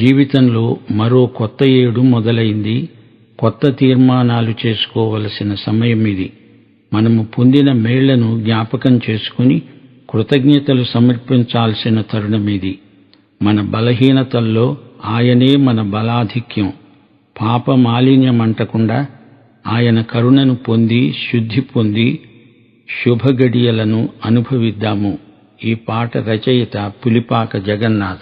జీవితంలో మరో కొత్త ఏడు మొదలైంది. కొత్త తీర్మానాలు చేసుకోవలసిన సమయం ఇది. మనము పొందిన మేళ్లను జ్ఞాపకం చేసుకుని కృతజ్ఞతలు సమర్పించాల్సిన తరుణమిది. మన బలహీనతల్లో ఆయనే మన బలాధిక్యం. పాప మాలిన్యమంటకుండా ఆయన కరుణను పొంది శుద్ధి పొంది శుభగడియలను అనుభవిద్దాము. ఈ పాట రచయిత పులిపాక జగన్నాథ్.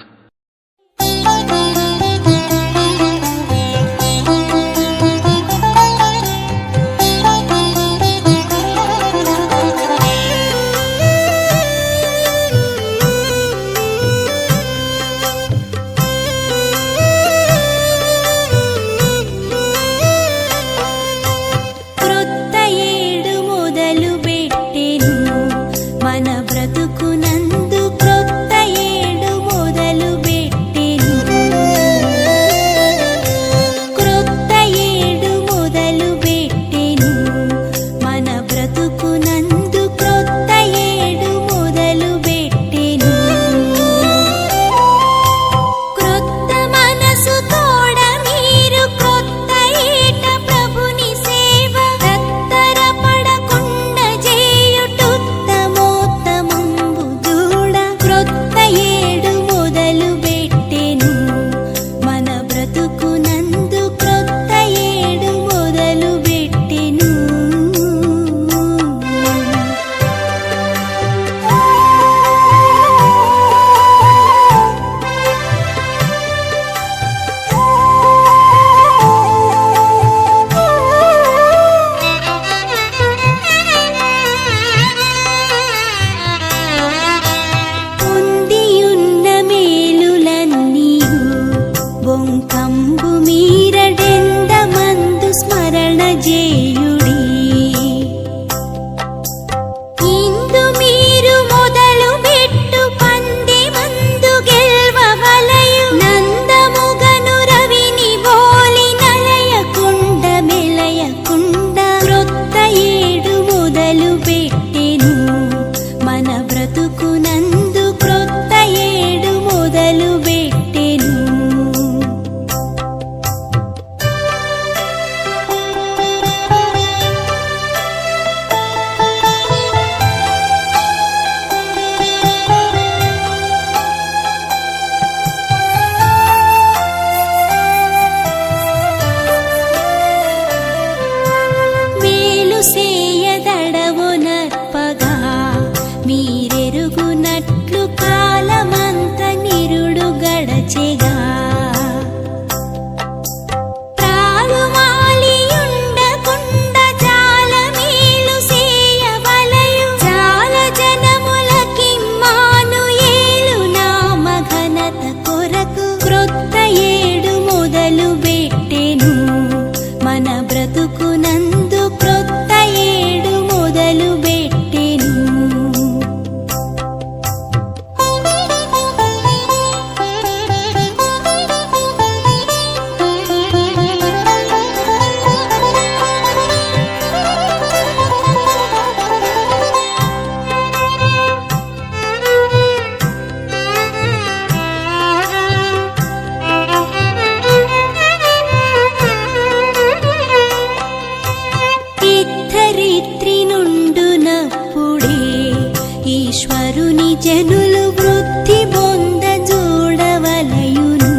జనులు వృద్ధి పొంద చూడవలయును.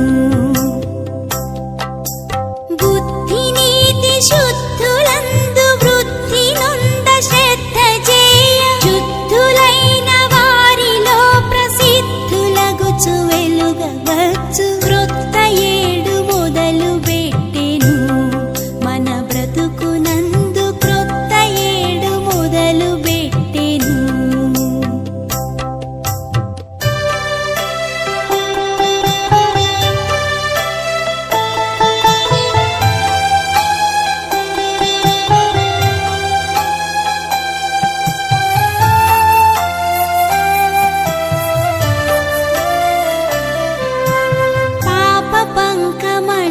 బుద్ధి నీతి శుద్ధులందు వృద్ధి నొంద శ్రద్ధ చేయ శుద్ధులైన వారిలో ప్రసిద్ధులగుచు వెలుగవచ్చు. క్రొత్త ఏడు మొదలు పెట్టెను మన బ్రతుకునందు, క్రొత్త ఏడు మొదలు పెట్టెను.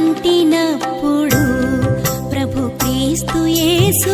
పంకమంటినప్పుడు ప్రభు క్రీస్తు యేసు